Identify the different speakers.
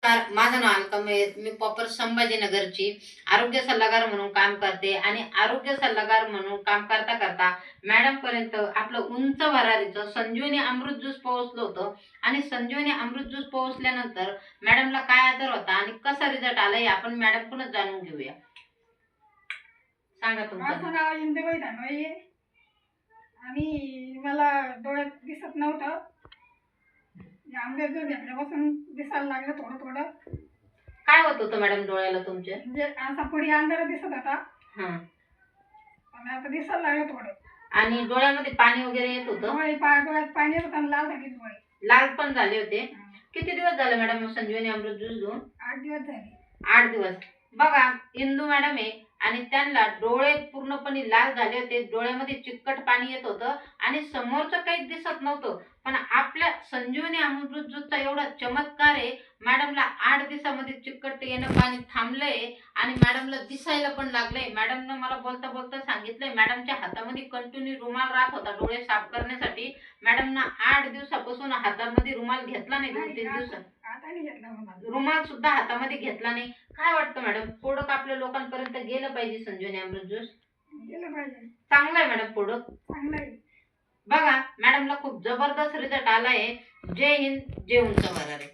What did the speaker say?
Speaker 1: माझं नाव अलका मयत. मी प्रॉपर संभाजीनगरची आरोग्य सल्लागार म्हणून काम करते आणि आरोग्य सल्लागार म्हणून काम करता करता मॅडम पर्यंत आपलं उंच भरारीचं संजीवनी अमृत ज्यूस पोहोचलं होतं. आणि संजीवनी अमृत ज्यूस पोहोचल्यानंतर मॅडमला काय आजार होता आणि कसा रिझल्ट आला हे आपण मॅडमकडूनच जाणून घेऊया. सांगा तुमचं.
Speaker 2: माझं नाव इंदुबाई धानोई आहे आणि मला डोळ्यात दिसत नव्हतं. आंबे जो घेतल्यापासून दिसायला लागलं थोडं थोडं.
Speaker 1: काय होत होतं मॅडम डोळ्याला तुमच्या?
Speaker 2: म्हणजे असा पुढे अंधार दिसत होता
Speaker 1: हा,
Speaker 2: पण आता दिसायला लागलं थोडं.
Speaker 1: आणि डोळ्यामध्ये पाणी वगैरे येत होतं?
Speaker 2: डोळ्यात पाणी येत होतं आणि लाल झाली डोळे.
Speaker 1: लाल पण झाले होते. किती दिवस झाले मॅडम संजीवनी अमृत ज्यूस घेऊन?
Speaker 2: 8 दिवस झाले.
Speaker 1: 8 दिवस. बघा, इंदू मॅडम आहे आणि त्यांना डोळे पूर्णपणे लाल झाले होते, डोळ्यामध्ये चिकट पाणी येत होतं आणि समोरचं काही दिसत नव्हतं. पण आपल्या संजीवनी अमृत ज्यूसचा एवढा चमत्कार आहे, मॅडमला 8 दिवसामध्ये चिकट येणं पाणी थांबलंय आणि मॅडमला दिसायला पण लागलंय. मॅडमनं मला बोलता बोलता सांगितलंय, मॅडमच्या हातामध्ये कंटिन्यू रुमाल राहत होता डोळे साफ करण्यासाठी. मॅडमना 8 दिवसापासून हातामध्ये रुमाल घेतला नाही. 2-3 दिवसात
Speaker 2: आता नाही घेतला
Speaker 1: रुमाल सुद्धा हातामध्ये घेतला नाही. काय वाटतं मॅडम, प्रोडक्ट आपल्या लोकांपर्यंत गेलं पाहिजे संजीवनी अमृत ज्यूस?
Speaker 2: गेलं पाहिजे.
Speaker 1: चांगलं आहे मॅडम प्रोडक्ट.
Speaker 2: चांगलं आहे.
Speaker 1: बघा, मॅडमला खूप जबरदस्त रिझल्ट आलाय. जय हिंद, जय उंच भरारी.